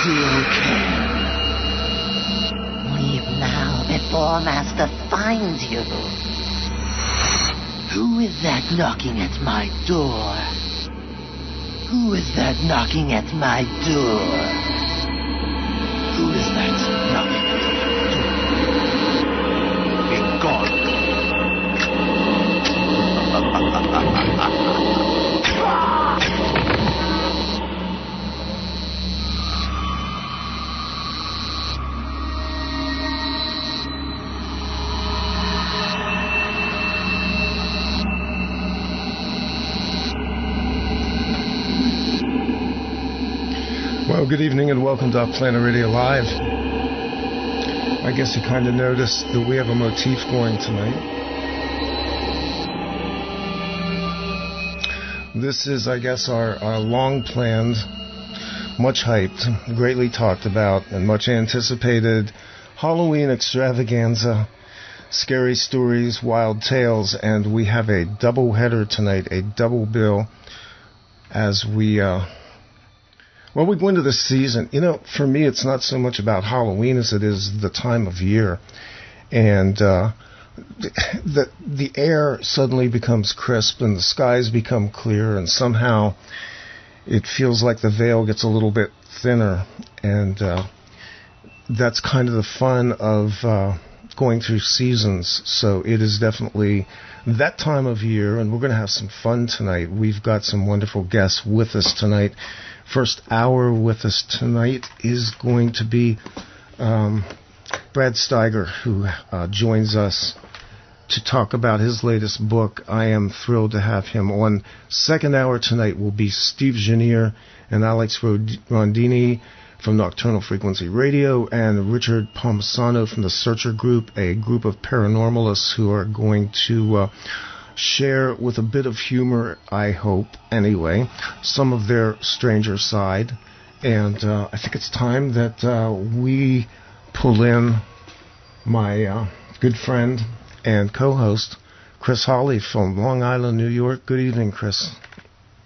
still can. Leave now before Master finds you. Who is that knocking at my door? Who is that knocking at my door? Who is that knocking at my door? Be gone. Well, good evening and welcome to OffPlanet Radio Live. I guess you kind of noticed that we have a motif going tonight. This is, I guess, our long-planned, much hyped, greatly talked about, and much anticipated Halloween extravaganza, scary stories, wild tales, and we have a double header tonight, a double bill, as we we go into this season. You know, for me, it's not so much about Halloween as it is the time of year. And the air suddenly becomes crisp and the skies become clear, and somehow it feels like the veil gets a little bit thinner. And that's kind of the fun of going through seasons. So it is definitely that time of year, and we're going to have some fun tonight. We've got some wonderful guests with us tonight. First hour with us tonight is going to be Brad Steiger, who joins us to talk about his latest book. I am thrilled to have him on. Second hour tonight will be Steve Janier and Alex Rondini from Nocturnal Frequency Radio, and Richard Palmisano from the Searcher Group, a group of paranormalists who are going to share with a bit of humor, I hope, anyway, some of their stranger side. And I think it's time that we pull in my good friend and co-host, Chris Hawley from Long Island, New York. Good evening, Chris.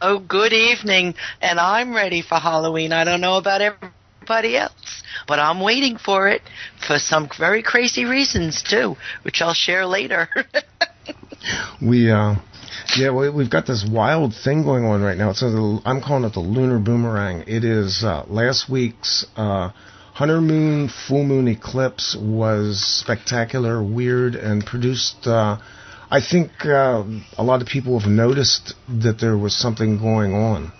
Oh, good evening, and I'm ready for Halloween. I don't know about everybody else, but I'm waiting for it for some very crazy reasons, too, which I'll share later. We've got this wild thing going on right now. I'm calling it the lunar boomerang. It is last week's Hunter Moon full moon eclipse was spectacular, weird, and produced. I think a lot of people have noticed that there was something going on.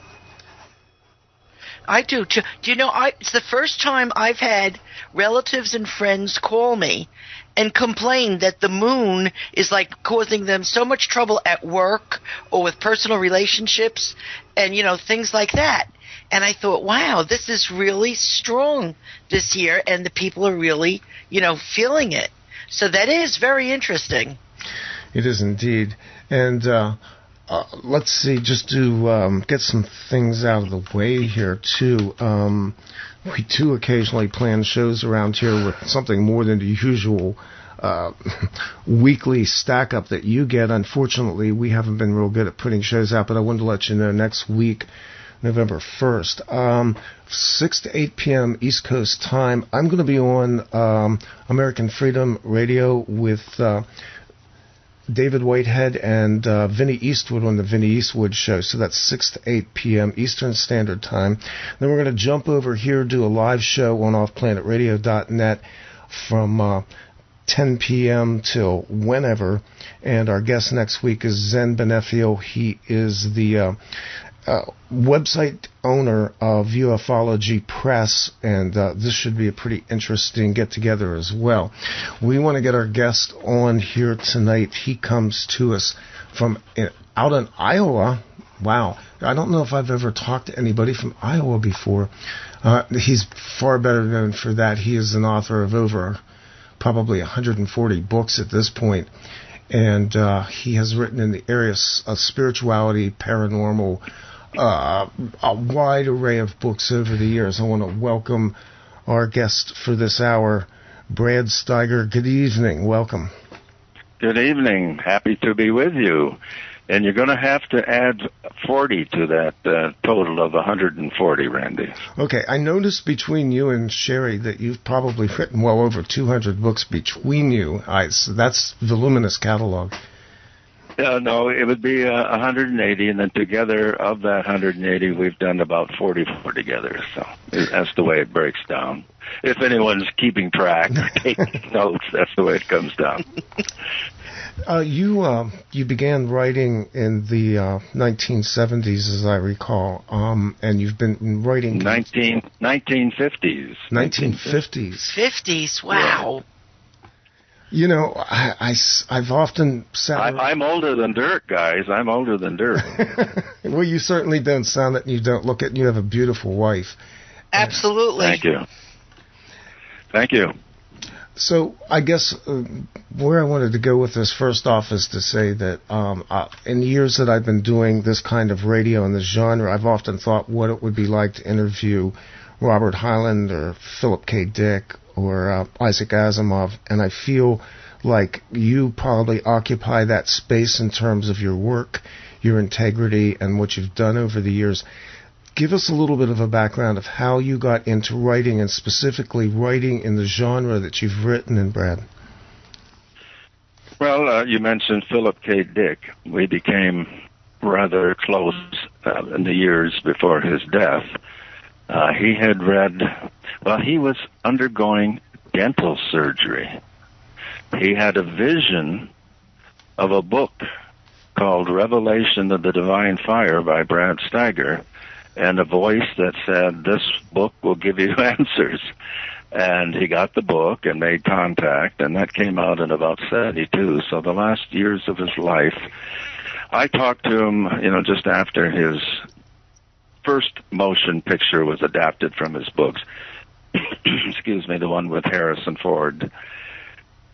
I do. Do you know, it's the first time I've had relatives and friends call me and complain that the moon is like causing them so much trouble at work or with personal relationships and, you know, things like that. And I thought, wow, this is really strong this year, and the people are really, you know, feeling it. So that is very interesting. It is indeed. And let's see, just to get some things out of the way here, too. We do occasionally plan shows around here with something more than the usual weekly stack-up that you get. Unfortunately, we haven't been real good at putting shows out, but I wanted to let you know next week, November 1st, 6 to 8 p.m. East Coast time, I'm going to be on American Freedom Radio with David Whitehead and Vinnie Eastwood on the Vinnie Eastwood Show. So that's 6 to 8 p.m. Eastern Standard Time. Then we're going to jump over here, do a live show on offplanetradio.net from 10 p.m. till whenever. And our guest next week is Zen Benefio. He is the website owner of Ufology Press, and this should be a pretty interesting get-together as well. We want to get our guest on here tonight. He comes to us from out in Iowa. Wow. I don't know if I've ever talked to anybody from Iowa before. He's far better known for that. He is an author of over probably 140 books at this point, and he has written in the areas of spirituality, paranormal, a wide array of books over the years. I want to welcome our guest for this hour, Brad Steiger. Good evening. Welcome. Good evening. Happy to be with you. And you're going to have to add 40 to that total of 140, Randy. Okay, I noticed between you and Sherry that you've probably written well over 200 books between you. So that's voluminous catalog. No, it would be 180, and then together of that 180, we've done about 44 together. So that's the way it breaks down. If anyone's keeping track, taking notes, that's the way it comes down. You began writing in the 1970s, as I recall, and you've been writing 1950s. 1950s. 50s, wow. You know, I've often sat. I'm older than dirt, guys. I'm older than dirt. Well, you certainly don't sound it, and you don't look it. And you have a beautiful wife. Absolutely. Thank you. Thank you. So I guess where I wanted to go with this first off is to say that in the years that I've been doing this kind of radio in this genre, I've often thought what it would be like to interview Robert Hyland or Philip K. Dick or Isaac Asimov, and I feel like you probably occupy that space in terms of your work, your integrity, and what you've done over the years. Give us a little bit of a background of how you got into writing, and specifically writing in the genre that you've written in, Brad. Well, you mentioned Philip K. Dick. We became rather close in the years before his death. He had read, well, he was undergoing dental surgery. He had a vision of a book called Revelation of the Divine Fire by Brad Steiger, and a voice that said, this book will give you answers. And he got the book and made contact, and that came out in about 72. So the last years of his life, I talked to him, just after his first motion picture was adapted from his books. Excuse me, the one with Harrison Ford.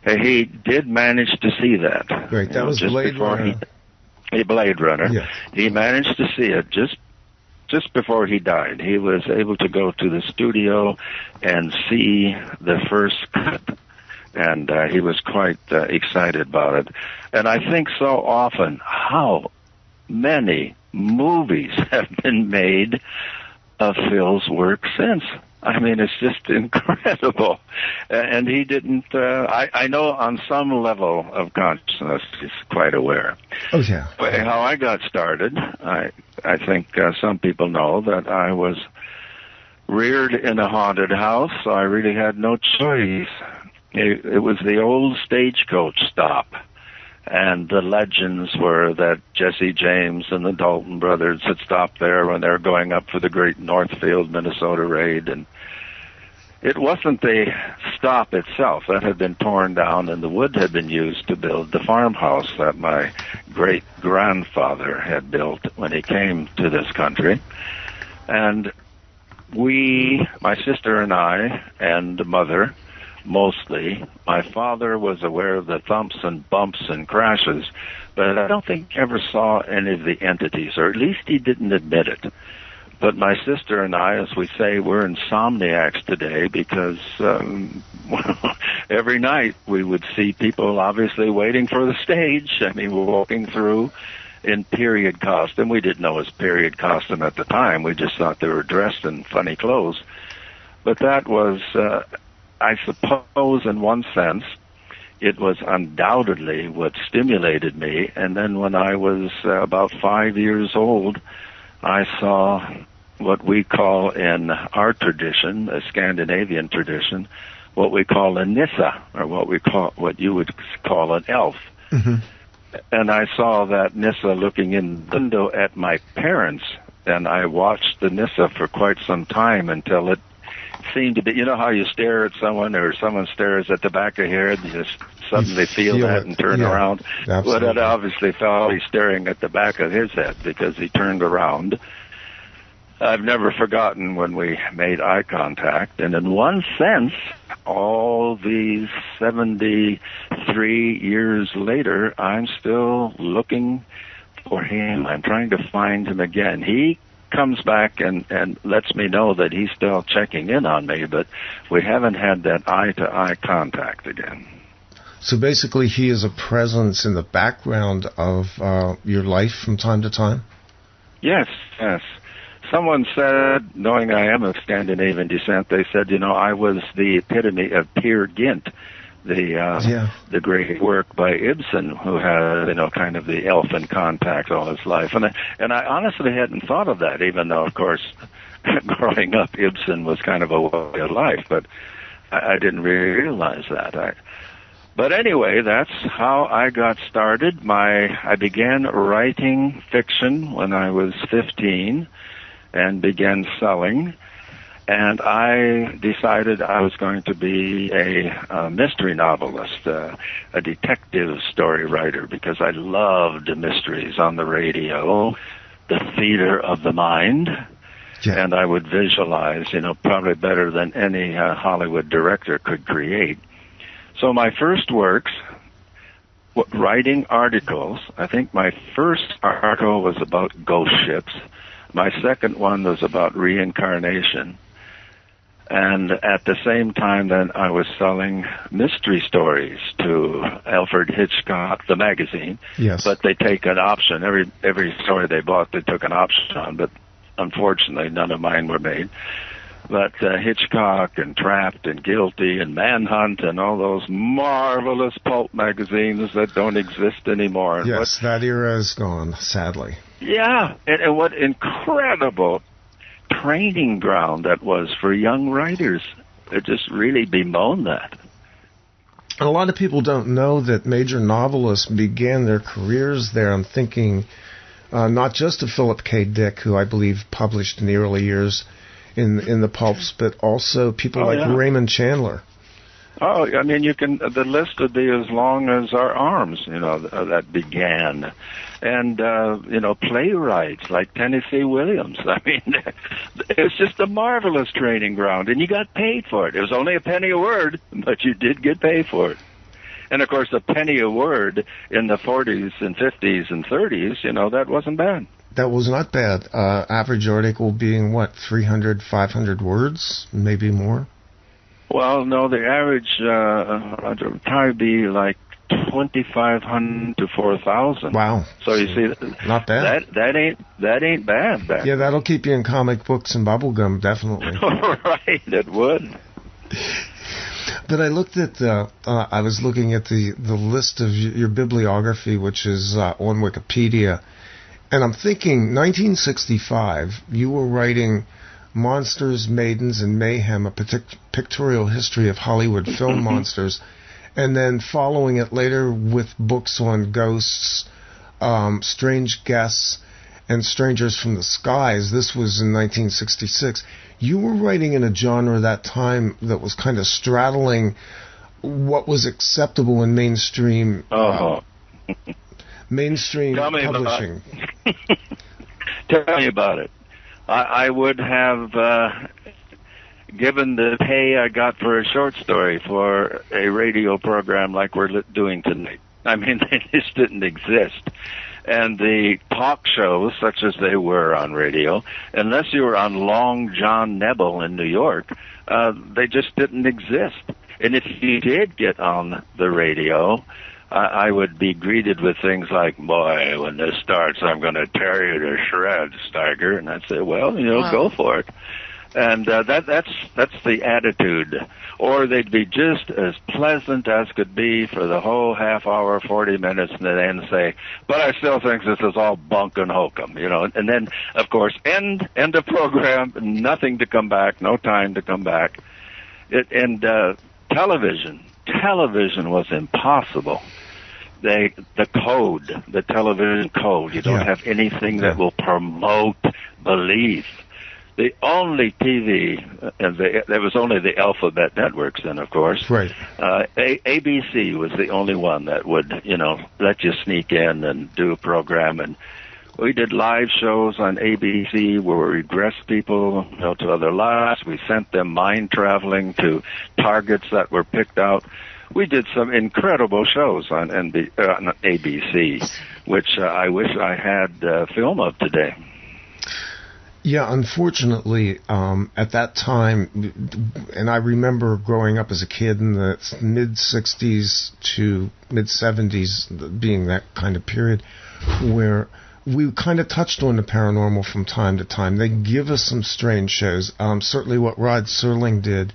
He did manage to see that. Great, that was Blade Runner. Blade Runner. Yeah. He managed to see it just before he died. He was able to go to the studio and see the first cut, and he was quite excited about it. And I think so often how many movies have been made of Phil's work since. I mean, it's just incredible. And he didn't, I know on some level of consciousness he's quite aware. Oh, yeah. But how I got started, I think some people know that I was reared in a haunted house, so I really had no choice. It was the old stagecoach stop. And the legends were that Jesse James and the Dalton brothers had stopped there when they were going up for the great Northfield, Minnesota raid. And it wasn't the stop itself that had been torn down, and the wood had been used to build the farmhouse that my great-grandfather had built when he came to this country. And we, my sister and I, and mother, mostly. My father was aware of the thumps and bumps and crashes, but I don't think he ever saw any of the entities, or at least he didn't admit it. But my sister and I, as we say, we're insomniacs today because every night we would see people obviously waiting for the stage. I mean, we're walking through in period costume. We didn't know it was period costume at the time. We just thought they were dressed in funny clothes. But that was... I suppose in one sense it was undoubtedly what stimulated me. And then when I was about 5 years old, I saw what we call in our tradition, a Scandinavian tradition, what we call a Nissa, or what you would call an elf. Mm-hmm. And I saw that Nissa looking in the window at my parents, and I watched the Nissa for quite some time until it seemed to be, you know how you stare at someone or someone stares at the back of your head, you just suddenly feel that and turn around. Absolutely. Well, that obviously felt he's staring at the back of his head because he turned around. I've never forgotten when we made eye contact, and in one sense, all these 73 years later, I'm still looking for him. I'm trying to find him again. He comes back and lets me know that he's still checking in on me, but we haven't had that eye-to-eye contact again. So basically, he is a presence in the background of your life from time to time? Yes, yes. Someone said, knowing I am of Scandinavian descent, they said, I was the epitome of Peer Gynt, the great work by Ibsen, who had, kind of the elfin contact all his life. And I honestly hadn't thought of that, even though, of course, growing up, Ibsen was kind of a way of life, but I didn't really realize that. But anyway, that's how I got started. I began writing fiction when I was 15 and began selling. And I decided I was going to be a mystery novelist, a detective story writer, because I loved mysteries on the radio, the theater of the mind. Yeah. And I would visualize, probably better than any Hollywood director could create. So my first works, writing articles, I think my first article was about ghost ships. My second one was about reincarnation. And at the same time, then, I was selling mystery stories to Alfred Hitchcock, the magazine. Yes. But they take an option. Every story they bought, they took an option on, but unfortunately, none of mine were made. But Hitchcock and Trapped and Guilty and Manhunt and all those marvelous pulp magazines that don't exist anymore. Yes, that era is gone, sadly. Yeah, and what incredible training ground that was for young writers. It just really bemoaned that. A lot of people don't know that major novelists began their careers there. I'm thinking not just of Philip K. Dick, who I believe published in the early years in the pulps, but also people like Raymond Chandler. Oh, I mean, the list would be as long as our arms, that began. And, playwrights like Tennessee Williams. I mean, it was just a marvelous training ground, and you got paid for it. It was only a penny a word, but you did get paid for it. And, of course, a penny a word in the 40s and 50s and 30s, that wasn't bad. That was not bad. Average article being, 300, 500 words, maybe more? Well, no, the average would probably be like 2,500 to 4,000. Wow! So you see, not bad. That ain't bad. Yeah, that'll keep you in comic books and bubblegum, definitely. Right, it would. But I looked at I was looking at the list of your bibliography, which is on Wikipedia, and I'm thinking 1965. You were writing Monsters, Maidens, and Mayhem, a pictorial history of Hollywood film monsters, and then following it later with books on ghosts, strange guests, and strangers from the skies. This was in 1966. You were writing in a genre that time that was kind of straddling what was acceptable in mainstream mainstream publishing. Tell me about it. I would have given the pay I got for a short story for a radio program like we're doing tonight. I mean, they just didn't exist. And the talk shows, such as they were on radio, unless you were on Long John Nebel in New York, they just didn't exist. And if you did get on the radio, I would be greeted with things like, boy, when this starts, I'm going to tear you to shreds, Steiger. And I'd say, well, go for it. And that's the attitude. Or they'd be just as pleasant as could be for the whole half hour, 40 minutes, and then say, but I still think this is all bunk and hokum, And then, of course, end of program, nothing to come back, no time to come back. Television was impossible. The television code, you don't have anything that will promote belief. The only TV, and there was only the alphabet networks then, of course. Right. ABC was the only one that would, let you sneak in and do a program. And we did live shows on ABC where we regressed people, to other lives. We sent them mind traveling to targets that were picked out. We did some incredible shows on ABC, which I wish I had film of today. Yeah, unfortunately, at that time, and I remember growing up as a kid in the mid-60s to mid-70s being that kind of period where we kind of touched on the paranormal from time to time. They give us some strange shows, certainly what Rod Serling did,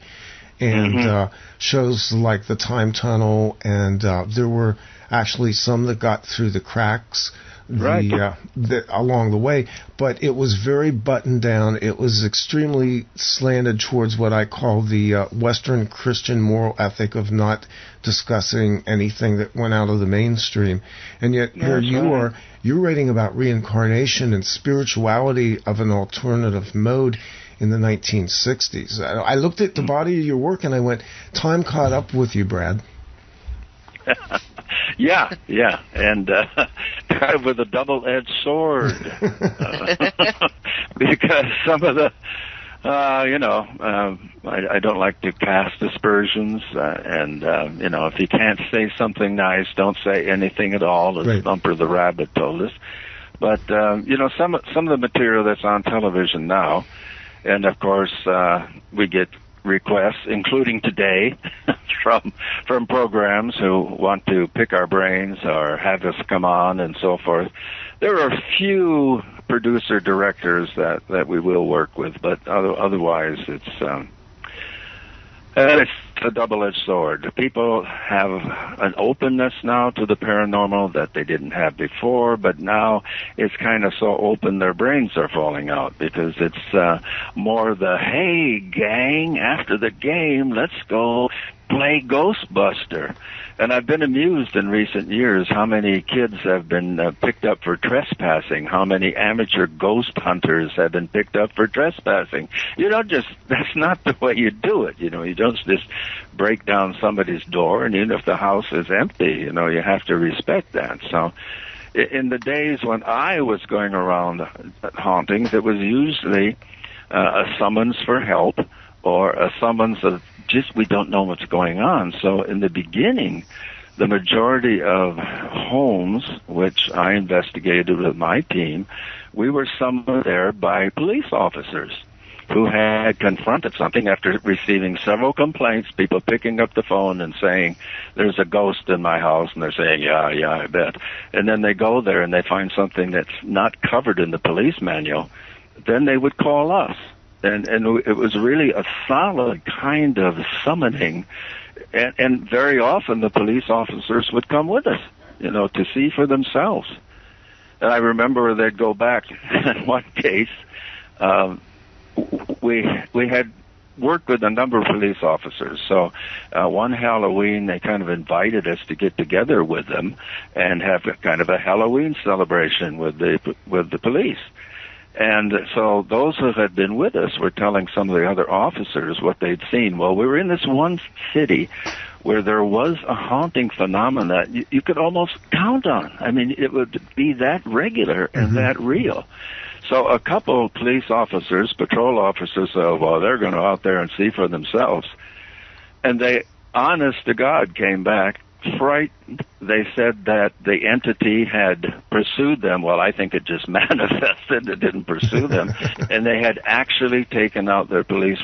and shows like The Time Tunnel, and there were actually some that got through the cracks. Along the way, but it was very buttoned down. It was extremely slanted towards what I call the Western Christian moral ethic of not discussing anything that went out of the mainstream. And yet here you are, you're writing about reincarnation and spirituality of an alternative mode in the 1960s. I looked at the body of your work and I went, time caught up with you, Brad. Yeah, and kind of with a double-edged sword, because some of the, I don't like to cast aspersions, and if you can't say something nice, don't say anything at all, as Thumper the Rabbit told us. But some of the material that's on television now, and of course we get requests, including today, from programs who want to pick our brains or have us come on and so forth. There are a few producer directors that we will work with, but otherwise it's a double-edged sword. People have an openness now to the paranormal that they didn't have before, but now it's kind of so open their brains are falling out because it's more the, hey, gang, after the game, let's go play Ghostbuster. And I've been amused in recent years how many kids have been picked up for trespassing, how many amateur ghost hunters have been picked up for trespassing. That's not the way you do it. You don't just break down somebody's door, and even if the house is empty, you have to respect that. So in the days when I was going around hauntings, it was usually a summons for help or a summons of just we don't know what's going on. So in the beginning, the majority of homes, which I investigated with my team, we were summoned there by police officers who had confronted something after receiving several complaints, people picking up the phone and saying, there's a ghost in my house, and they're saying, yeah, I bet. And then they go there and they find something that's not covered in the police manual. Then they would call us. And it was really a solid kind of summoning. And very often the police officers would come with us, to see for themselves. And I remember they'd go back. In one case, we had worked with a number of police officers. So one Halloween, they kind of invited us to get together with them and have kind of a Halloween celebration with the police. And so those who had been with us were telling some of the other officers what they'd seen. Well, we were in this one city where there was a haunting phenomenon that you could almost count on. I mean, it would be that regular and that real. So a couple of police officers, patrol officers, said, well, they're going to go out there and see for themselves. And they, honest to God, came back frightened. They said that the entity had pursued them. Well, I think it just manifested. It didn't pursue them. And they had actually taken out their police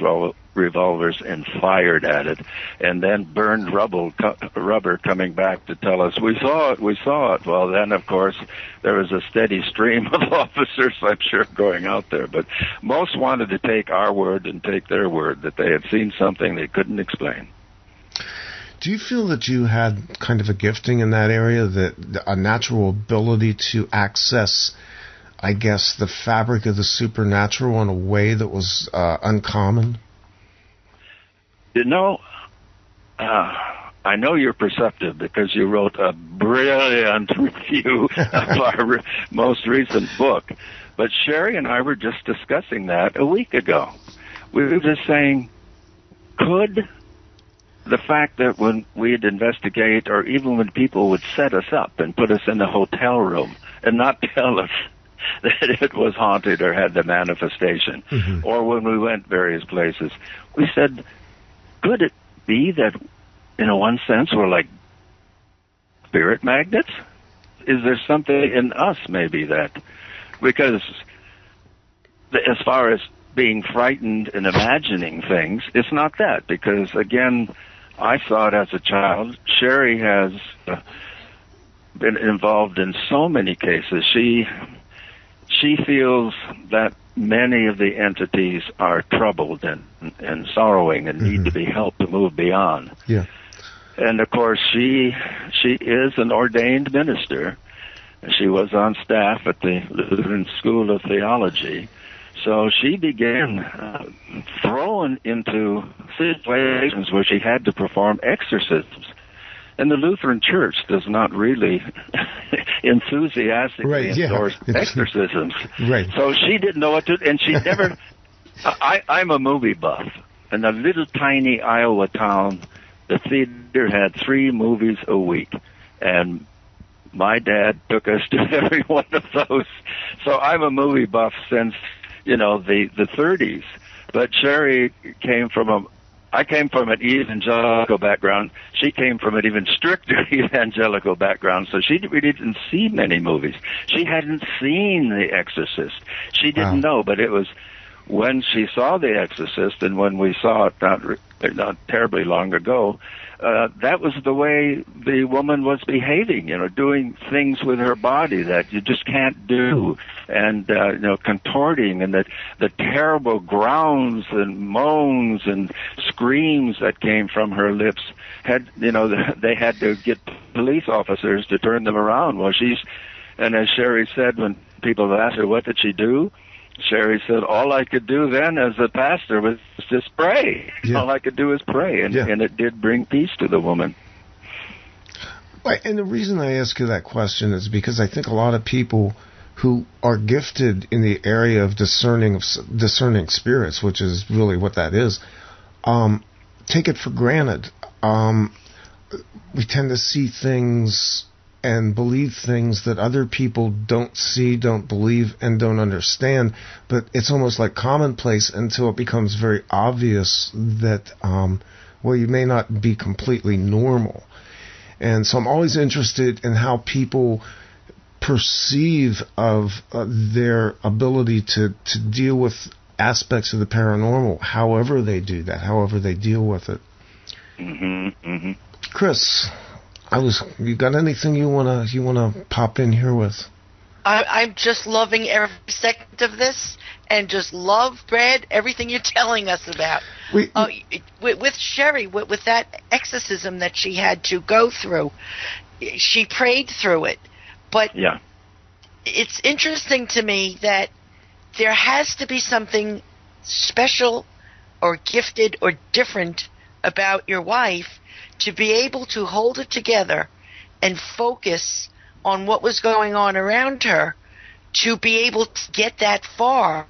revolvers and fired at it, and then burned rubber coming back to tell us, we saw it. Well, then, of course, there was a steady stream of officers, I'm sure, going out there. But most wanted to take our word and take their word that they had seen something they couldn't explain. Do you feel that you had kind of a gifting in that area, that a natural ability to access, I guess, the fabric of the supernatural in a way that was uncommon? I know you're perceptive because you wrote a brilliant review of our most recent book. But Sherry and I were just discussing that a week ago. We were just saying, could the fact that when we'd investigate, or even when people would set us up and put us in a hotel room and not tell us that it was haunted or had the manifestation, or when we went various places, we said, could it be that, in one sense, we're like spirit magnets? Is there something in us maybe that, because as far as being frightened and imagining things, it's not that, because, again, I saw it as a child. Sherry has been involved in so many cases. She feels that many of the entities are troubled and sorrowing and need to be helped to move beyond. Yeah. And, of course, she is an ordained minister. She was on staff at the Lutheran School of Theology. So she began thrown into situations where she had to perform exorcisms. And the Lutheran Church does not really enthusiastically endorse exorcisms. Right. So she didn't know what to, and she never, I'm a movie buff. In a little tiny Iowa town, the theater had 3 movies a week. And my dad took us to every one of those. So I'm a movie buff since, the 30s. But Sherry I came from an evangelical background. She came from an even stricter evangelical background, so she really didn't see many movies. She hadn't seen The Exorcist. She didn't know, but it was when she saw The Exorcist, and when we saw it not terribly long ago, that was the way the woman was behaving, doing things with her body that you just can't do, and, contorting, and the terrible growls and moans and screams that came from her lips they had to get police officers to turn them around. Well, and as Sherry said, when people asked her, what did she do? Sherry said, all I could do then as a pastor was just pray. Yeah. All I could do is pray, and it did bring peace to the woman. Right, and the reason I ask you that question is because I think a lot of people who are gifted in the area of discerning spirits, which is really what that is, take it for granted. We tend to see things and believe things that other people don't see, don't believe, and don't understand. But it's almost like commonplace until it becomes very obvious that, you may not be completely normal. And so I'm always interested in how people perceive of their ability to deal with aspects of the paranormal, however they do that, however they deal with it. Mm-hmm, mm-hmm. Chris, you got anything you wanna pop in here with? I'm just loving every second of this, and just love, Brad, everything you're telling us about. With Sherry, with that exorcism that she had to go through, she prayed through it. But it's interesting to me that there has to be something special or gifted or different about your wife to be able to hold it together and focus on what was going on around her, to be able to get that far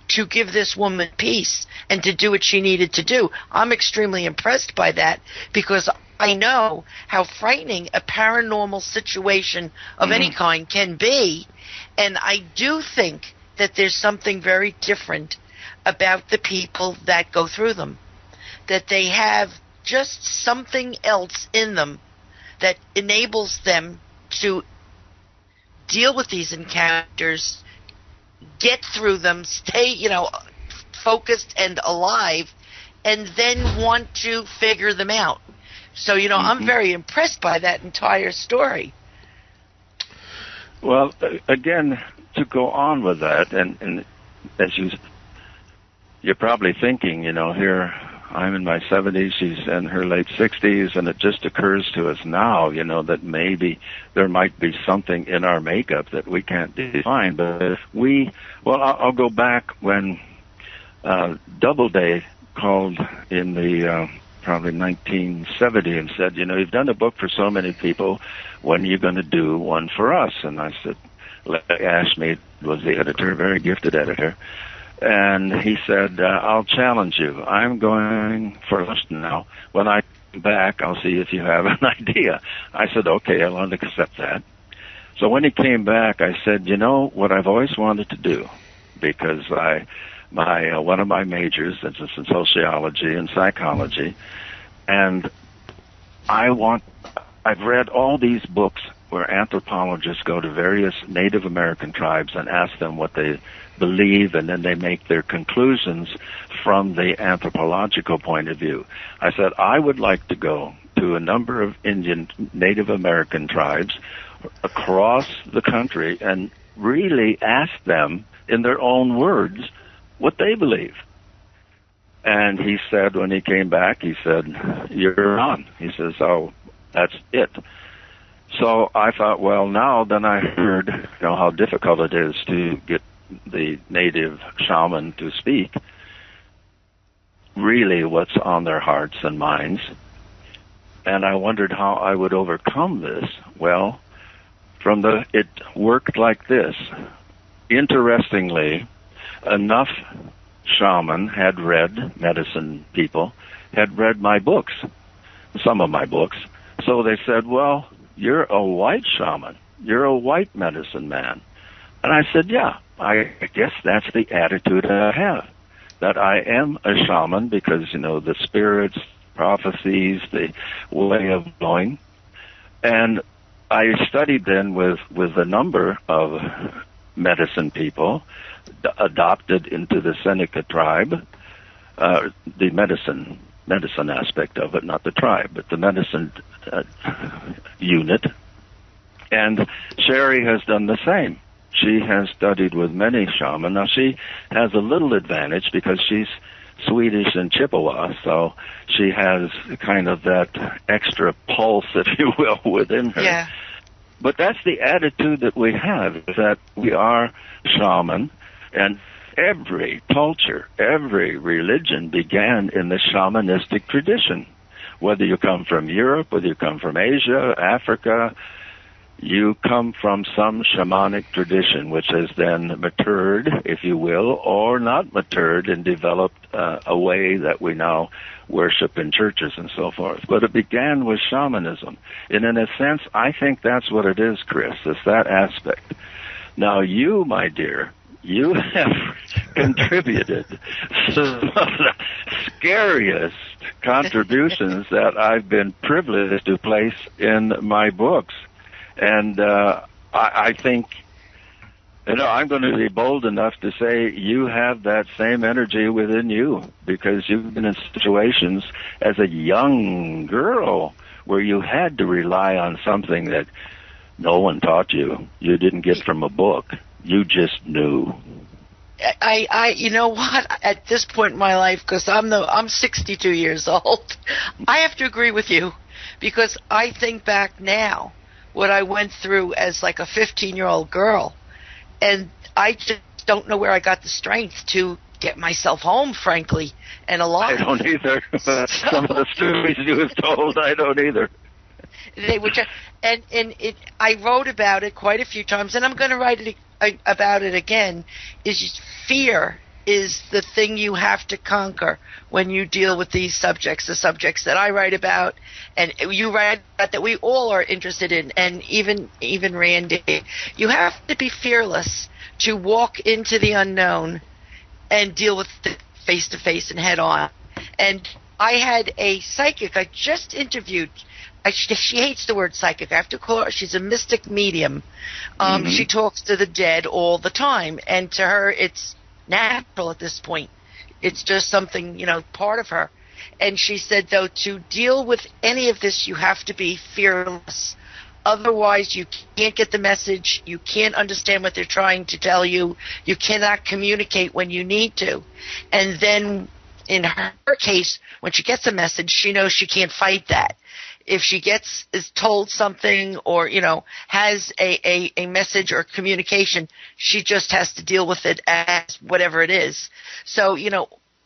to give this woman peace and to do what she needed to do. I'm extremely impressed by that, because I know how frightening a paranormal situation of any kind can be, and I do think that there's something very different about the people that go through them, that they have just something else in them that enables them to deal with these encounters, get through them, stay, focused and alive, and then want to figure them out. So, I'm very impressed by that entire story. Well, again, to go on with that, and as you're probably thinking, here I'm in my 70s, she's in her late 60s, and it just occurs to us now, that maybe there might be something in our makeup that we can't define. But I'll go back when Doubleday called in the probably 1970 and said, you've done a book for so many people, when are you going to do one for us? And I said, Ashmead was the editor, very gifted editor. And he said, I'll challenge you. I'm going first now. When I come back, I'll see if you have an idea. I said, okay, I'll accept that. So when he came back, I said, what I've always wanted to do, because one of my majors is in sociology and psychology, and I've read all these books where anthropologists go to various Native American tribes and ask them what they believe, and then they make their conclusions from the anthropological point of view. I said, I would like to go to a number of Indian Native American tribes across the country and really ask them in their own words what they believe. And he said, when he came back, he said, you're on. He says, oh, that's it. So I thought, well, now then I heard, how difficult it is to get the native shaman to speak really what's on their hearts and minds. And I wondered how I would overcome this. Well, it worked like this. Interestingly, enough shaman had read, medicine people, had read my books, some of my books. So they said, well, you're a white shaman. You're a white medicine man. And I said, yeah, I guess that's the attitude I have, that I am a shaman because, the spirits, prophecies, the way of knowing. And I studied then with a number of medicine people adopted into the Seneca tribe, the medicine aspect of it, not the tribe, but the medicine unit. And Sherry has done the same. She has studied with many shamans. Now, she has a little advantage because she's Swedish and Chippewa, so she has kind of that extra pulse, if you will, within her. Yeah. But that's the attitude that we have, is that we are shaman, and every culture, every religion began in the shamanistic tradition. Whether you come from Europe, whether you come from Asia, Africa, you come from some shamanic tradition, which has then matured, if you will, or not matured and developed a way that we now worship in churches and so forth. But it began with shamanism. And in a sense, I think that's what it is, Chris. It's that aspect. Now, you, my dear, you have contributed some of the scariest contributions that I've been privileged to place in my books. And I think, I'm going to be bold enough to say you have that same energy within you, because you've been in situations as a young girl where you had to rely on something that no one taught you. You didn't get from a book. You just knew. You know what? At this point in my life, because I'm 62 years old, I have to agree with you, because I think back now what I went through as like a 15-year-old girl, and I just don't know where I got the strength to get myself home, frankly, and alive. I don't either. Some of the stories you have told, I don't either. They were just, and I wrote about it quite a few times, and I'm going to write about it again. Is fear is the thing you have to conquer when you deal with these subjects, the subjects that I write about, and you write about, that we all are interested in, and even Randy. You have to be fearless to walk into the unknown and deal with it face-to-face and head-on. And I had a psychic I just interviewed. She hates the word psychic. I have to call her. She's a mystic medium. She talks to the dead all the time, and to her it's natural at this point. It's just something, part of her. And she said, though, to deal with any of this, you have to be fearless. Otherwise, you can't get the message. You can't understand what they're trying to tell you. You cannot communicate when you need to. And then, in her case, when she gets a message, she knows she can't fight that. If she is told something or, has a message or communication, she just has to deal with it as whatever it is. So,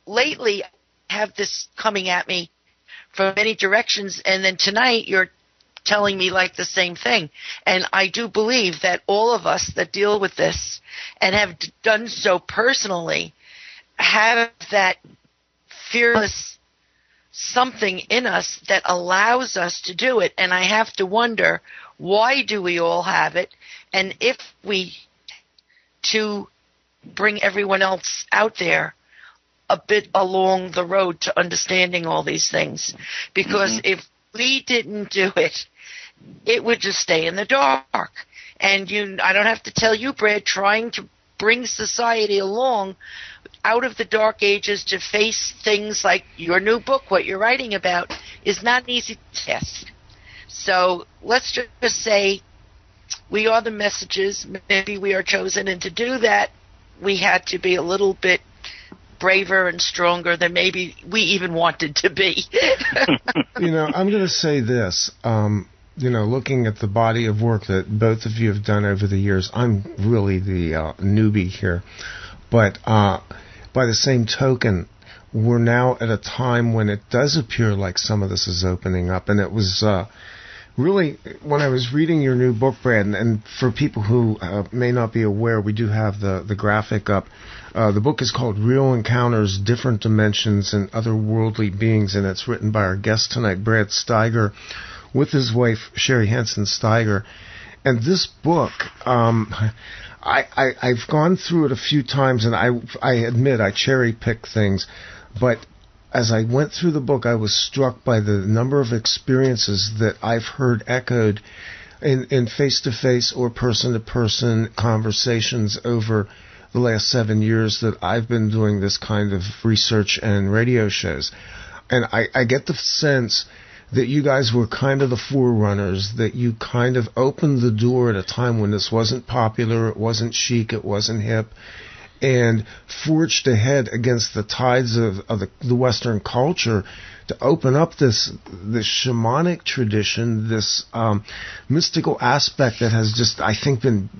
lately I have this coming at me from many directions, and then tonight you're telling me like the same thing. And I do believe that all of us that deal with this and have done so personally have that fearless something in us that allows us to do it. And I have to wonder, why do we all have it? And if we, to bring everyone else out there a bit along the road to understanding all these things. Because if we didn't do it, it would just stay in the dark. And I don't have to tell you, Brad, trying to bring society along out of the dark ages to face things like your new book, what you're writing about, is not an easy task. So let's just say we are the messages. Maybe we are chosen, and to do that, we had to be a little bit braver and stronger than maybe we even wanted to be. I'm going to say this. Looking at the body of work that both of you have done over the years, I'm really the newbie here. But by the same token, we're now at a time when it does appear like some of this is opening up. And it was really, when I was reading your new book, Brad, and for people who may not be aware, we do have the graphic up. The book is called Real Encounters, Different Dimensions and Otherworldly Beings, and it's written by our guest tonight, Brad Steiger, with his wife, Sherry Hansen Steiger. And this book, I've gone through it a few times, and I admit I cherry-pick things, but as I went through the book, I was struck by the number of experiences that I've heard echoed in face-to-face or person-to-person conversations over the last 7 years that I've been doing this kind of research and radio shows. And I get the sense that you guys were kind of the forerunners, that you kind of opened the door at a time when this wasn't popular, it wasn't chic, it wasn't hip, and forged ahead against the tides of the Western culture to open up this shamanic tradition, this mystical aspect that has just, I think, been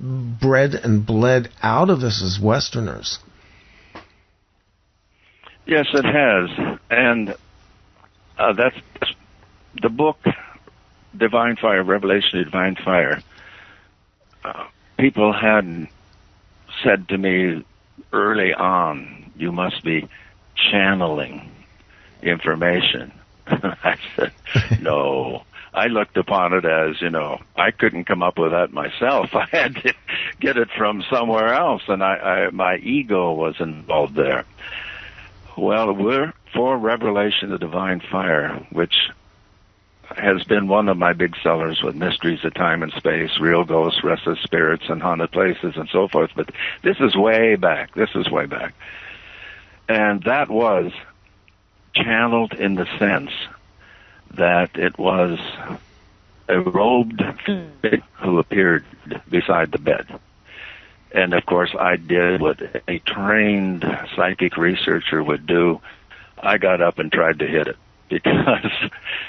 bred and bled out of us as Westerners. Yes, it has. And that's the book, Divine Fire, Revelation of Divine Fire. People had said to me early on, you must be channeling information. I said, no. I looked upon it as, I couldn't come up with that myself. I had to get it from somewhere else, and my ego was involved there. Well, we're for Revelation of Divine Fire, which has been one of my big sellers with Mysteries of Time and Space, Real Ghosts, Restless Spirits, and Haunted Places, and so forth. But this is way back. And that was channeled in the sense that it was a robed figure who appeared beside the bed. And, of course, I did what a trained psychic researcher would do. I got up and tried to hit it. Because,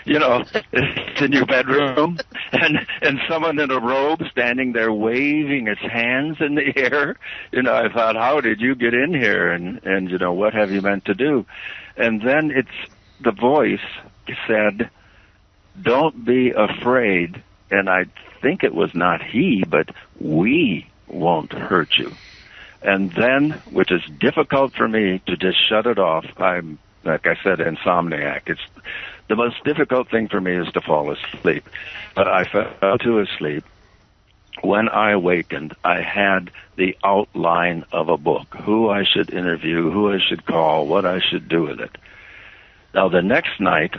it's in your bedroom, and someone in a robe standing there waving its hands in the air. I thought, how did you get in here? And what have you meant to do? And then the voice said, don't be afraid. And I think it was not he, but we won't hurt you. And then, which is difficult for me to just shut it off, I'm, like I said, insomniac. It's the most difficult thing for me is to fall asleep. But I fell to asleep. When I awakened, I had the outline of a book, who I should interview, who I should call, what I should do with it. Now, the next night,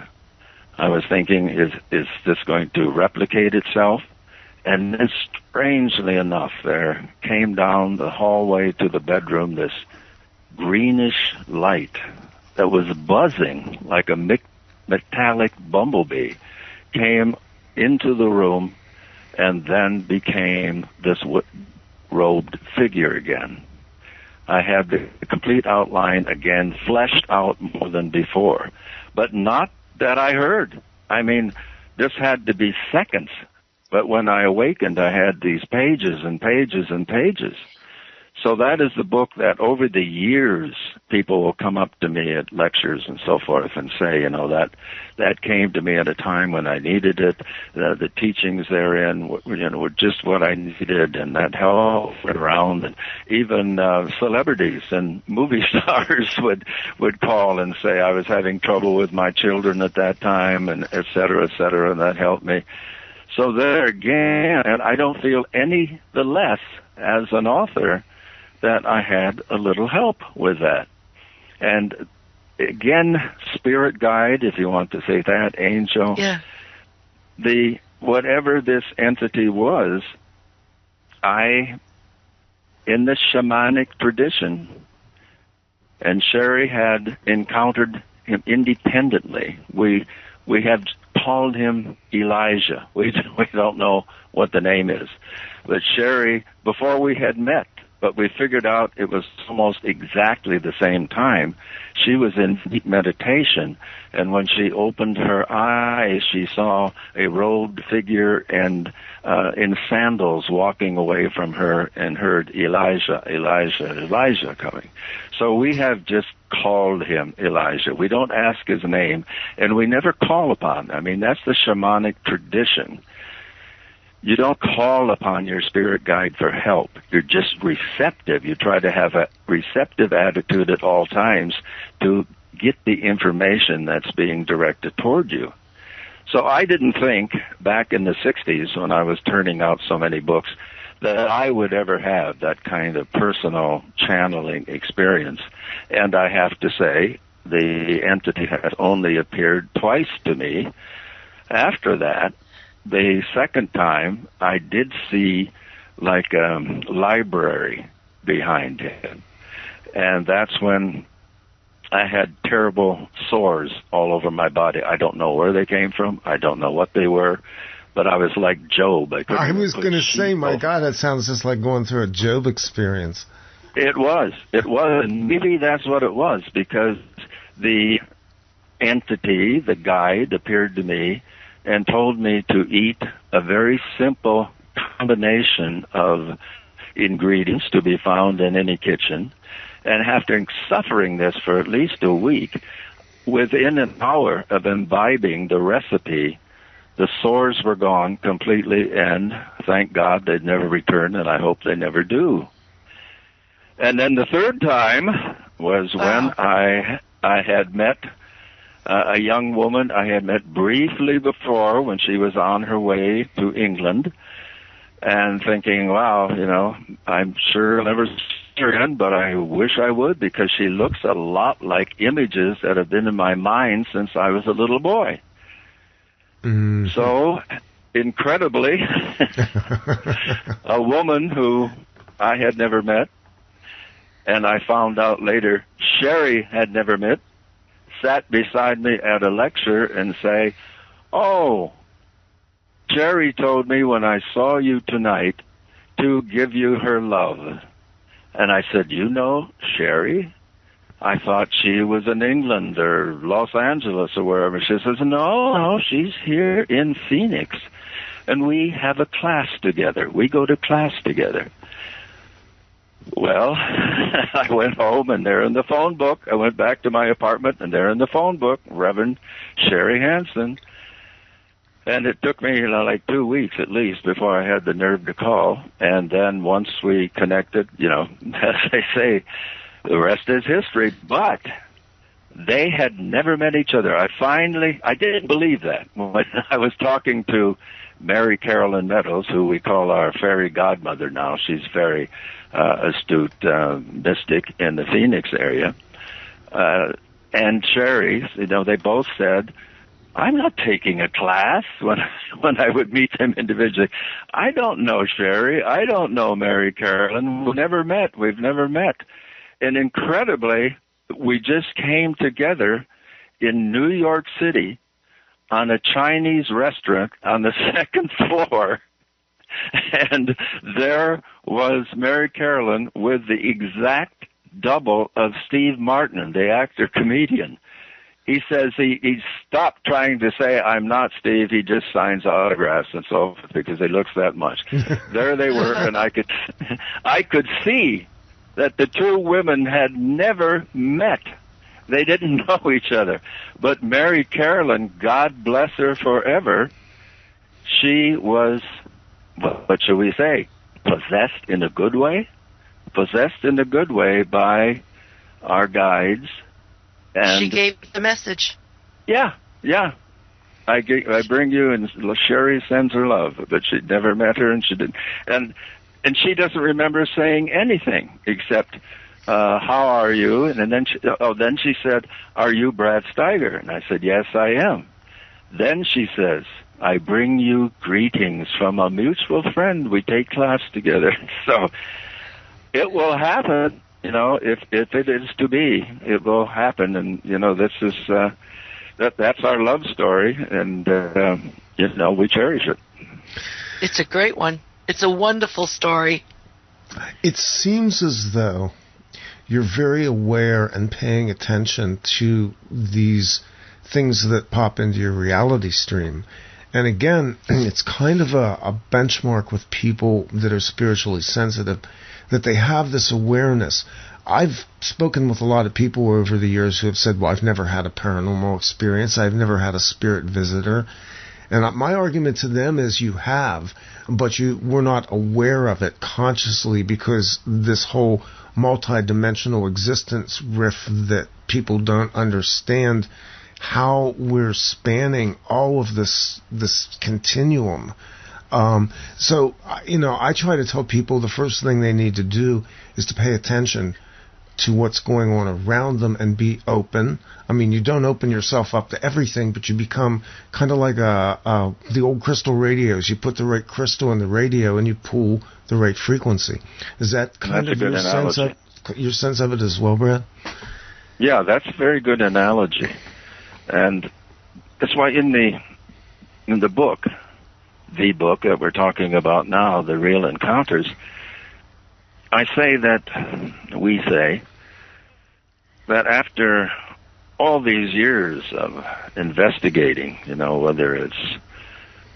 I was thinking, is this going to replicate itself? And then, strangely enough, there came down the hallway to the bedroom this greenish light that was buzzing like a metallic bumblebee, came into the room and then became this robed figure again. I had the complete outline again, fleshed out more than before, but not that I heard. I mean, this had to be seconds, but when I awakened, I had these pages and pages and pages. So that is the book that over the years people will come up to me at lectures and so forth and say, that came to me at a time when I needed it. The teachings therein, were just what I needed, and that helped around. And even celebrities and movie stars would call and say I was having trouble with my children at that time, and et cetera, and that helped me. So there again, and I don't feel any the less as an author that I had a little help with that. And again, spirit guide, if you want to say that, angel. Yeah. The whatever this entity was, in the shamanic tradition, and Sherry had encountered him independently. We have called him Elijah. We don't know what the name is. But Sherry, before we had met, but we figured out it was almost exactly the same time. She was in deep meditation, and when she opened her eyes, she saw a robed figure and in sandals walking away from her, and heard Elijah, Elijah, Elijah coming. So we have just called him Elijah. We don't ask his name, and we never call upon him. I mean, that's the shamanic tradition. You don't call upon your spirit guide for help. You're just receptive. You try to have a receptive attitude at all times to get the information that's being directed toward you. So I didn't think back in the 60s when I was turning out so many books that I would ever have that kind of personal channeling experience. And I have to say, the entity has only appeared twice to me. After that, the second time, I did see like a library behind him. And that's when I had terrible sores all over my body. I don't know where they came from. I don't know what they were. But I was like Job. I was going to say, my God, that sounds just like going through a Job experience. It was. And maybe that's what it was, because the entity, the guide, appeared to me and told me to eat a very simple combination of ingredients to be found in any kitchen. And after suffering this for at least a week, within an hour of imbibing the recipe, the sores were gone completely, and thank God they'd never returned, and I hope they never do. And then the third time was when I had met a young woman I had met briefly before when she was on her way to England, and thinking, wow, I'm sure I'll never see her again, but I wish I would, because she looks a lot like images that have been in my mind since I was a little boy. Mm-hmm. So, incredibly, a woman who I had never met, and I found out later Sherry had never met, sat beside me at a lecture and say, "Oh, Sherry told me when I saw you tonight to give you her love." And I said, "You know Sherry? I thought she was in England or Los Angeles or wherever." She says, no, she's here in Phoenix, and we have a class together. We go to class together. Well, I went home, and there in the phone book, I went back to my apartment, and there in the phone book, Reverend Sherry Hansen. And it took me like 2 weeks at least before I had the nerve to call. And then once we connected, as they say, the rest is history. But they had never met each other. I didn't believe that. When I was talking to Mary Carolyn Meadows, who we call our fairy godmother now. She's very astute mystic in the Phoenix area. And Sherry, they both said, "I'm not taking a class," when I would meet them individually. "I don't know Sherry. I don't know Mary Carolyn. We've never met. And incredibly, we just came together in New York City on a Chinese restaurant on the second floor. And there was Mary Carolyn with the exact double of Steve Martin, the actor-comedian. He says he stopped trying to say, "I'm not Steve." He just signs autographs and so forth because he looks that much. There they were, and I could see that the two women had never met. They didn't know each other. But Mary Carolyn, God bless her forever, she was, what should we say, possessed in a good way? Possessed in a good way by our guides. And she gave the message. Yeah. I bring you, and Sherry sends her love, but she'd never met her, and she didn't. And she doesn't remember saying anything except, "How are you?" And then she said, "Are you Brad Steiger?" And I said, "Yes, I am." Then she says, I bring you greetings from a mutual friend. We take class together. So it will happen, if it is to be, it will happen. And, this is, that's our love story. And, we cherish it. It's a great one. It's a wonderful story. It seems as though you're very aware and paying attention to these things that pop into your reality stream. And again, it's kind of a benchmark with people that are spiritually sensitive, that they have this awareness. I've spoken with a lot of people over the years who have said, well, I've never had a paranormal experience. I've never had a spirit visitor. And my argument to them is you have, but you were not aware of it consciously, because this whole multi-dimensional existence riff that people don't understand how we're spanning all of this continuum. So, I try to tell people the first thing they need to do is to pay attention to what's going on around them and be open. I mean, you don't open yourself up to everything, but you become kind of like the old crystal radios. You put the right crystal in the radio and you pull the right frequency. Is that kind of your sense of it as well, Brad? Yeah, that's a very good analogy. And that's why in the book that we're talking about now, The Real Encounters, we say that after all these years of investigating, whether it's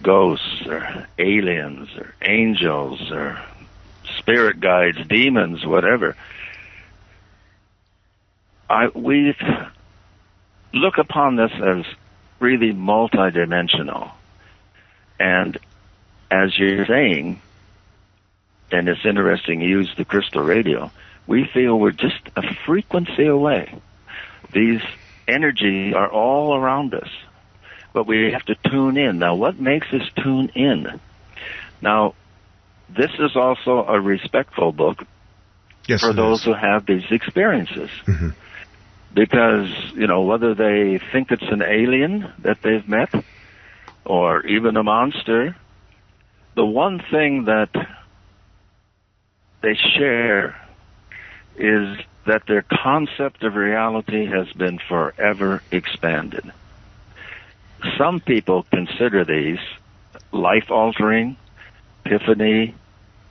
ghosts or aliens or angels or spirit guides, demons, whatever, we look upon this as really multidimensional. And as you're saying, and it's interesting, you use the crystal radio, we feel we're just a frequency away. These energies are all around us, but we have to tune in. Now, what makes us tune in? Now, this is also a respectful book for those who have these experiences. Mm-hmm. Because, whether they think it's an alien that they've met or even a monster, the one thing that they share is that their concept of reality has been forever expanded. Some people consider these life-altering, epiphany,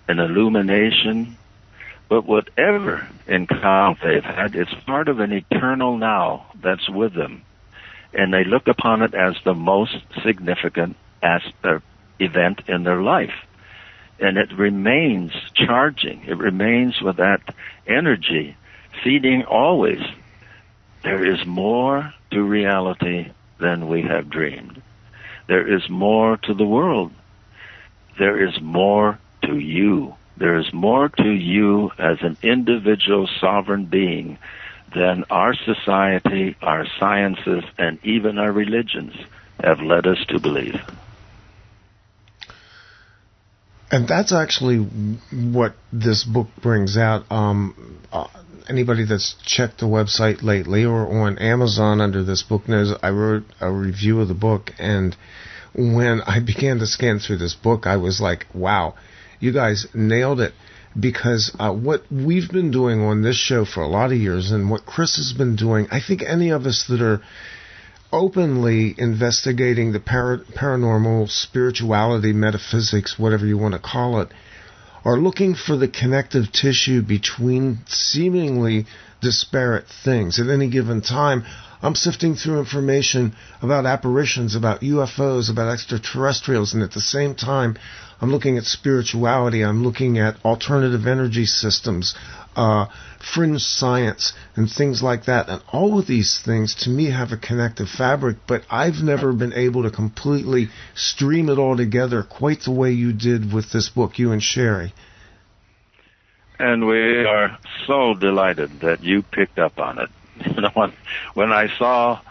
an illumination, but whatever encounter they've had, it's part of an eternal now that's with them. And they look upon it as the most significant event in their life. And it remains charging. It remains with that energy, feeding always. There is more to reality than we have dreamed. There is more to the world. There is more to you. There is more to you as an individual sovereign being than our society, our sciences, and even our religions have led us to believe. And that's actually what this book brings out. Anybody that's checked the website lately or on Amazon under this book knows I wrote a review of the book, and when I began to scan through this book, I was like, wow, you guys nailed it. Because what we've been doing on this show for a lot of years, and what Chris has been doing, I think any of us that are openly investigating the paranormal, spirituality, metaphysics, whatever you want to call it, are looking for the connective tissue between seemingly disparate things. At any given time, I'm sifting through information about apparitions, about UFOs, about extraterrestrials, and at the same time, I'm looking at spirituality, I'm looking at alternative energy systems, fringe science, and things like that. And all of these things, to me, have a connective fabric, but I've never been able to completely stream it all together quite the way you did with this book, you and Sherry. And we are so delighted that you picked up on it. When I saw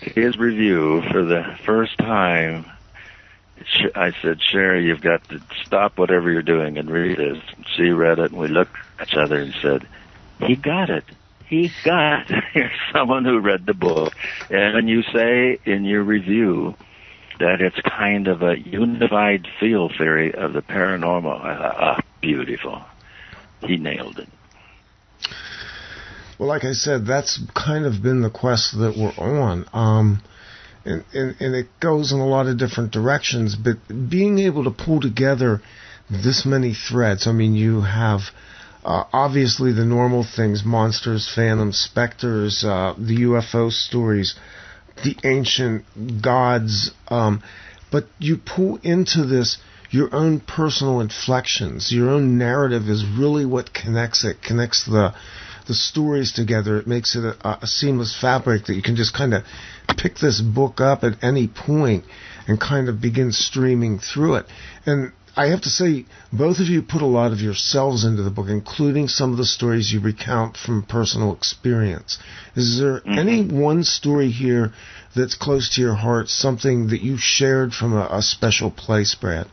his review for the first time, I said, Sherry, you've got to stop whatever you're doing and read this. She read it, and we looked at each other and said, he got it. He got it. Here's someone who read the book. And when you say in your review that it's kind of a unified field theory of the paranormal. I thought, beautiful. He nailed it. Well, like I said, that's kind of been the quest that we're on. And it goes in a lot of different directions, but being able to pull together this many threads, I mean, you have obviously the normal things, monsters, phantoms, specters, the UFO stories, the ancient gods, but you pull into this your own personal inflections. Your own narrative is really what connects it, connects the stories together. It makes it a seamless fabric that you can just kind of pick this book up at any point and kind of begin streaming through it. And I have to say, both of you put a lot of yourselves into the book, including some of the stories you recount from personal experience. Is there any one story here that's close to your heart, something that you shared from a special place, Brad?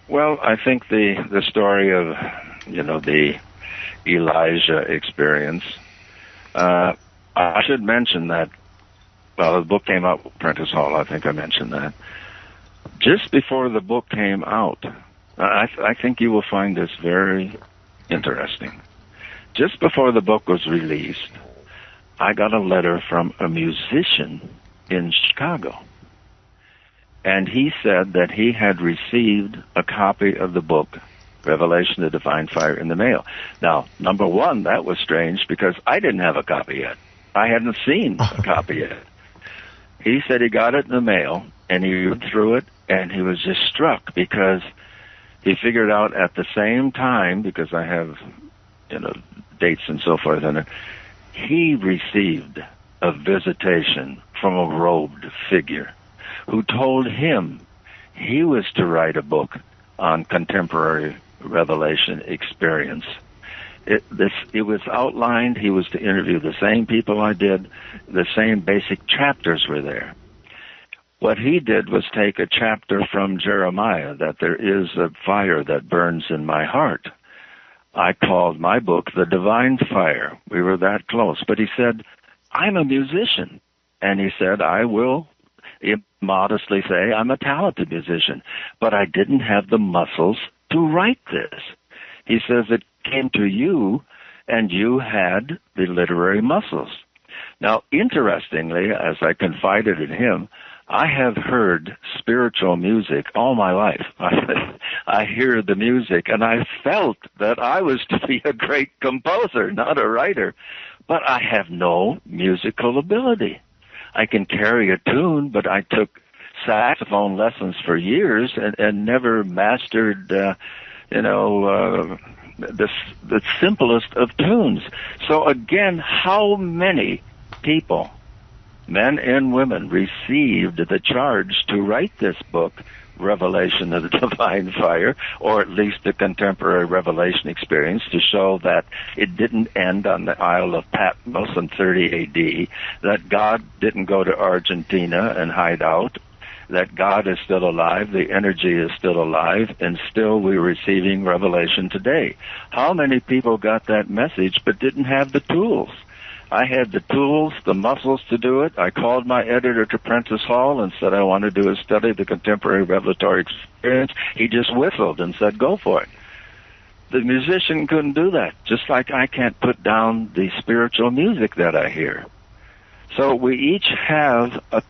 Well, I think the story of, the Elijah experience, I should mention that, well, the book came out with Prentice Hall, I think I mentioned that. Just before the book came out, I think you will find this very interesting. Just before the book was released, I got a letter from a musician in Chicago. And he said that he had received a copy of the book, Revelation of the Divine Fire, in the mail. Now, number one, that was strange because I didn't have a copy yet. I hadn't seen a copy yet. He said he got it in the mail, and he read through it, and he was just struck because he figured out at the same time, because I have, dates and so forth in it, he received a visitation from a robed figure who told him he was to write a book on contemporary revelation experience. It was outlined. He was to interview the same people I did. The same basic chapters were there. What he did was take a chapter from Jeremiah, that there is a fire that burns in my heart. I called my book The Divine Fire. We were that close. But he said, I'm a musician. And he said, I will modestly say I'm a talented musician, but I didn't have the muscles to write this. He says it came to you, and you had the literary muscles. Now, interestingly, as I confided in him, I have heard spiritual music all my life. I hear the music, and I felt that I was to be a great composer, not a writer, but I have no musical ability. I can carry a tune, but I took saxophone lessons for years and never mastered, the simplest of tunes. So again, how many people, men and women, received the charge to write this book, Revelation of the Divine Fire, or at least the contemporary revelation experience, to show that it didn't end on the Isle of Patmos in 30 A.D., that God didn't go to Argentina and hide out, that God is still alive, the energy is still alive, and still we're receiving revelation today. How many people got that message but didn't have the tools? I had the tools, the muscles to do it. I called my editor to Prentice Hall and said I want to do a study of the contemporary revelatory experience. He just whistled and said, go for it. The musician couldn't do that, just like I can't put down the spiritual music that I hear. So we each have a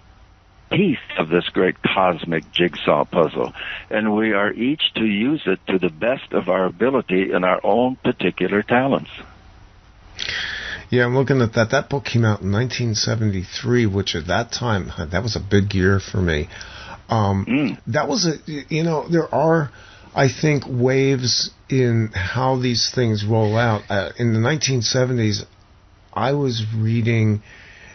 piece of this great cosmic jigsaw puzzle, and we are each to use it to the best of our ability in our own particular talents. Yeah, I'm looking at that. That book came out in 1973, which at that time, that was a big year for me. That was there are, I think, waves in how these things roll out. In the 1970s, I was reading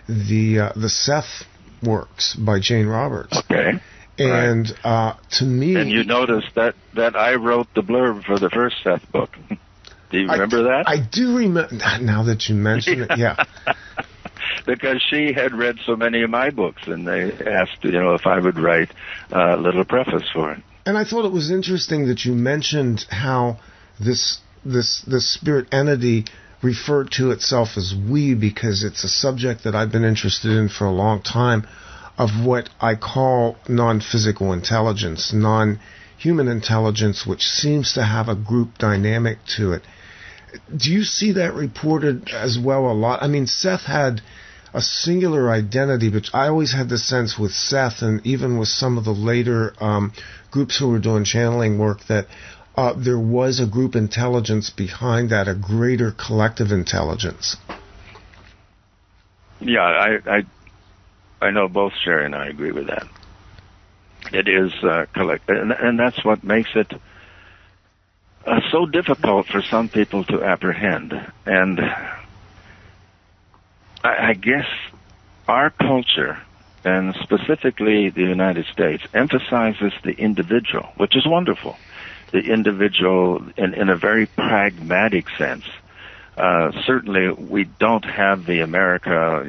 the Seth works by Jane Roberts. Okay. And to me... And you noticed that I wrote the blurb for the first Seth book. Do you remember that? I do remember, now that you mention it, yeah. Because she had read so many of my books, and they asked, if I would write a little preface for it. And I thought it was interesting that you mentioned how this spirit entity referred to itself as we, because it's a subject that I've been interested in for a long time. of what I call non-physical intelligence, non-human intelligence, which seems to have a group dynamic to it. Do you see that reported as well a lot? I mean, Seth had a singular identity, but I always had the sense with Seth and even with some of the later groups who were doing channeling work that there was a group intelligence behind that, a greater collective intelligence. Yeah, I know both Sherry and I agree with that. It is collective, and that's what makes it so difficult for some people to apprehend. And I guess our culture, and specifically the United States, emphasizes the individual, which is wonderful. The individual in a very pragmatic sense. Certainly we don't have the America,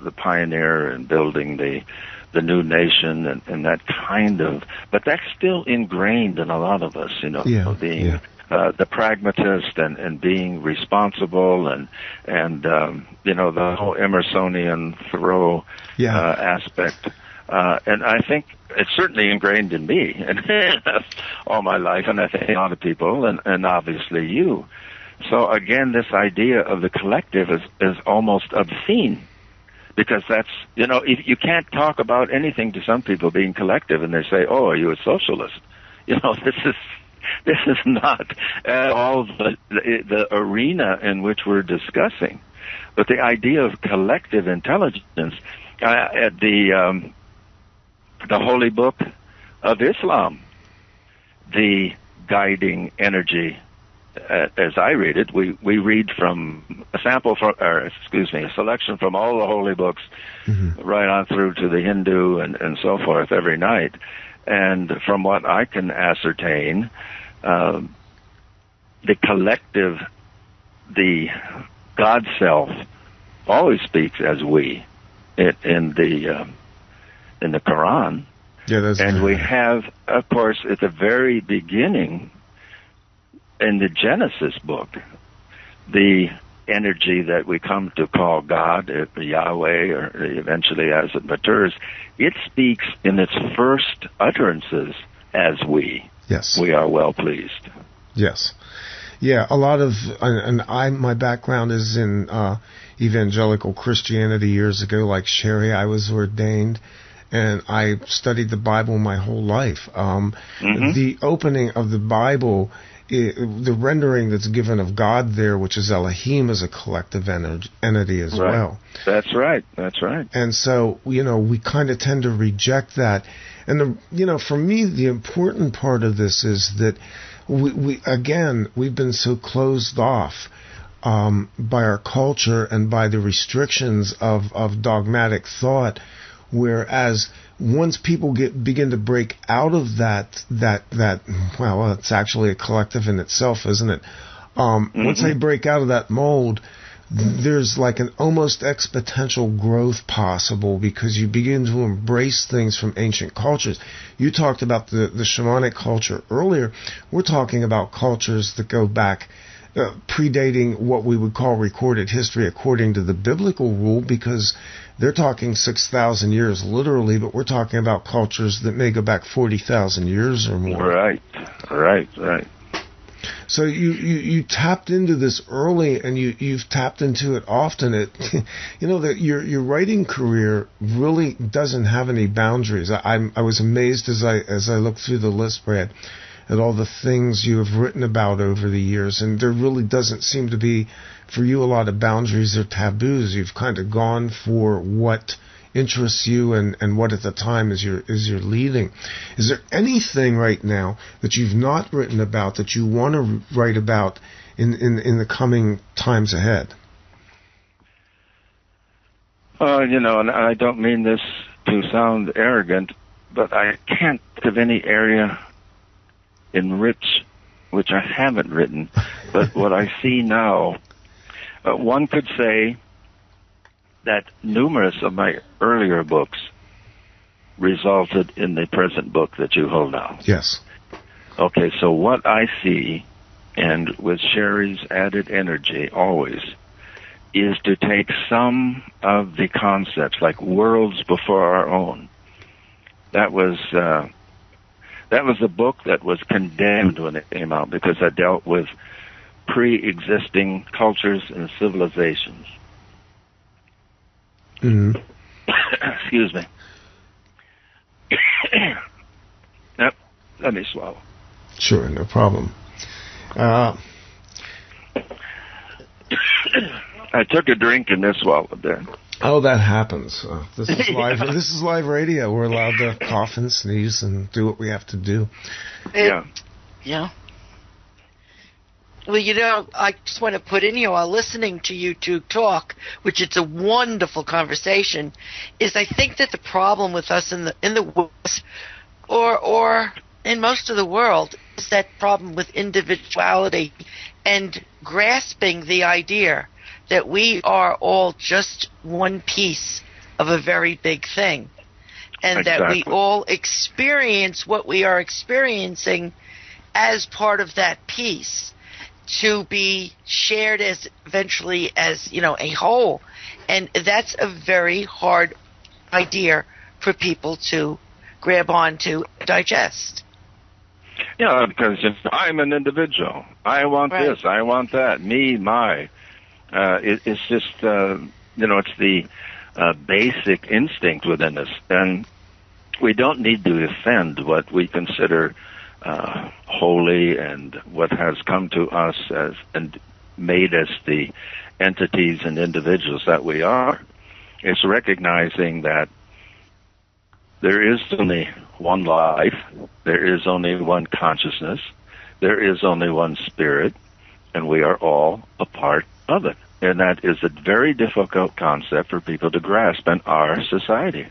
the pioneer in building the new nation and that kind of, but that's still ingrained in a lot of us, being the pragmatist and being responsible and the whole Emersonian Thoreau aspect. And I think it's certainly ingrained in me all my life, and I think a lot of people, and obviously you. So again, this idea of the collective is almost obscene, because that's, you can't talk about anything to some people being collective, and they say, "Oh, are you a socialist?" This is not at all the arena in which we're discussing. But the idea of collective intelligence, at the Holy Book of Islam, the guiding energy, as I read it, we read from a selection from all the holy books, right on through to the Hindu and so forth every night. And from what I can ascertain, the collective, the God self, always speaks as we in the Quran. Yeah, and we have, of course, at the very beginning, in the Genesis book, the energy that we come to call God, Yahweh, or eventually as it matures, it speaks in its first utterances as we. Yes. We are well pleased. Yes. Yeah, a lot of, my background is in evangelical Christianity years ago, like Sherry. I was ordained, and I studied the Bible my whole life. The opening of the Bible, the rendering that's given of God there, which is Elohim, is a collective entity as well. That's right. And so, we kind of tend to reject that. And, for me, the important part of this is that we've been so closed off by our culture and by the restrictions of dogmatic thought, whereas once people begin to break out of that, well, it's actually a collective in itself, isn't it? Once they break out of that mold, there's like an almost exponential growth possible, because you begin to embrace things from ancient cultures. You talked about the shamanic culture earlier. We're talking about cultures that go back, predating what we would call recorded history according to the biblical rule, because they're talking 6,000 years literally, but we're talking about cultures that may go back 40,000 years or more. Right. So you tapped into this early, and you've tapped into it often. That your writing career really doesn't have any boundaries. I was amazed as I looked through the list, Brad, at all the things you have written about over the years, and there really doesn't seem to be for you a lot of boundaries or taboos. You've kind of gone for what interests you and what at the time is your leading. Is there anything right now that you've not written about that you want to write about in the coming times ahead? And I don't mean this to sound arrogant, but I can't think of any area in which I haven't written. But what I see now, one could say that numerous of my earlier books resulted in the present book that you hold now. Yes. Okay, so what I see, and with Sherry's added energy always, is to take some of the concepts, like worlds before our own, That was the book that was condemned when it came out because it dealt with pre-existing cultures and civilizations. Mm-hmm. Excuse me. Yep. Let me swallow. Sure, no problem. I took a drink and this swallowed there. Oh, that happens. This is live. This is live radio. We're allowed to cough and sneeze and do what we have to do. Yeah. Yeah. Well, I just want to put in here while listening to you two talk, which it's a wonderful conversation, is I think that the problem with us in the West or in most of the world is that problem with individuality and grasping the idea that we are all just one piece of a very big thing, and Exactly. that we all experience what we are experiencing as part of that piece, to be shared as eventually as a whole. And that's a very hard idea for people to grab onto, digest. Yeah, because I'm an individual. I want Right. this. I want that. Me, my. It's just, it's the basic instinct within us. And we don't need to defend what we consider holy and what has come to us as and made us the entities and individuals that we are. It's recognizing that there is only one life, there is only one consciousness, there is only one spirit, and we are all a part of it. And that is a very difficult concept for people to grasp in our society.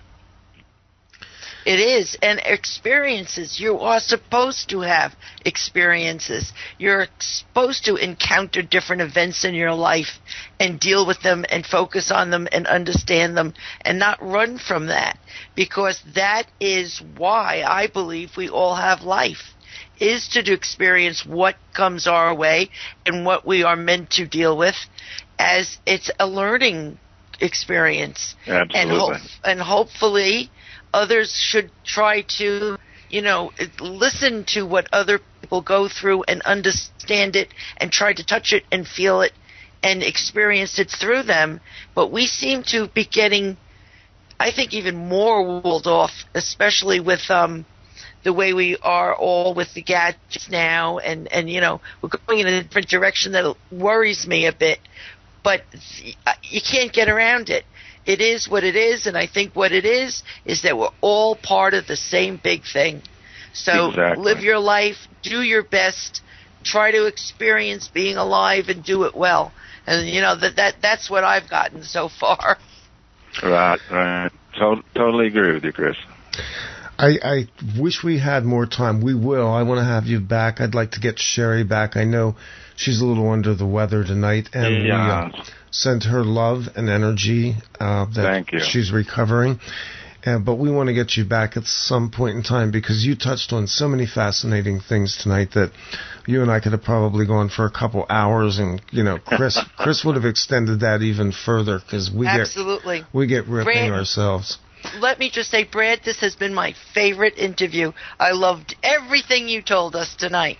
It is. And experiences. You are supposed to have experiences. You're supposed to encounter different events in your life and deal with them and focus on them and understand them and not run from that, because that is why I believe we all have life, is to experience what comes our way and what we are meant to deal with, as it's a learning experience. Absolutely. And hopefully others should try to, listen to what other people go through and understand it and try to touch it and feel it and experience it through them. But we seem to be getting, I think, even more walled off, especially with the way we are all with the gadgets now. And we're going in a different direction that worries me a bit. But you can't get around it. It is what it is, and I think what it is that we're all part of the same big thing. So Exactly. Live your life, do your best, try to experience being alive and do it well. And that's what I've gotten so far. Right. Totally agree with you, Chris. I wish we had more time. We will. I want to have you back. I'd like to get Sherry back. I know she's a little under the weather tonight, and Yeah. we send her love and energy that Thank you. she's recovering. But we want to get you back at some point in time, because you touched on so many fascinating things tonight that you and I could have probably gone for a couple hours, and Chris would have extended that even further, because we Absolutely. get ripping Brad, ourselves. Let me just say, Brad, this has been my favorite interview. I loved everything you told us tonight.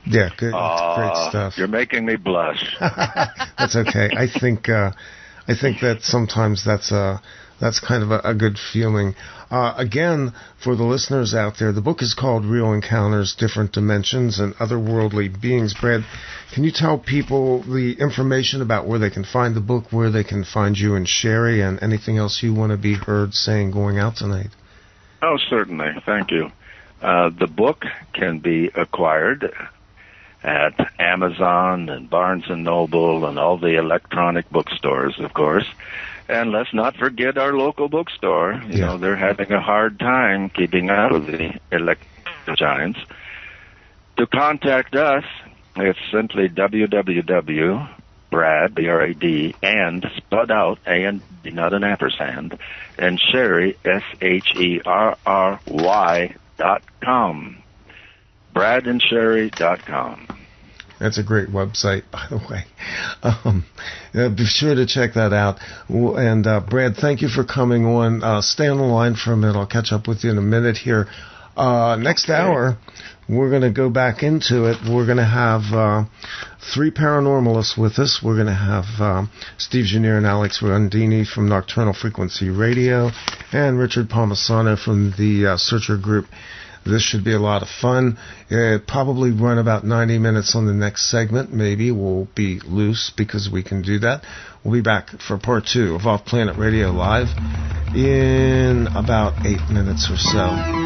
Yeah, good, great stuff. You're making me blush. That's okay. I think that sometimes that's kind of a good feeling. Again, for the listeners out there, the book is called Real Encounters, Different Dimensions and Otherworldly Beings. Brad, can you tell people the information about where they can find the book, where they can find you and Sherry, and anything else you want to be heard saying going out tonight? Oh, certainly. Thank you. The book can be acquired at Amazon and Barnes & Noble and all the electronic bookstores, of course. And let's not forget our local bookstore. You know, they're having a hard time keeping out of the electronic giants. To contact us, it's simply www.brad, B-R-A-D, and spelled out, A-N, not an ampersand, and Sherry, SHERRY.com. BradandSherry.com. That's a great website, by the way. Be sure to check that out. And Brad, thank you for coming on. Stay on the line for a minute. I'll catch up with you in a minute here. Next hour, we're going to go back into it. We're going to have 3 paranormalists with us. We're going to have Steve Janier and Alex Rondini from Nocturnal Frequency Radio and Richard Palmisano from the Searcher Group. This should be a lot of fun. Probably run about 90 minutes on the next segment. Maybe we'll be loose because we can do that. We'll be back for part 2 of Off Planet Radio Live in about 8 minutes or so.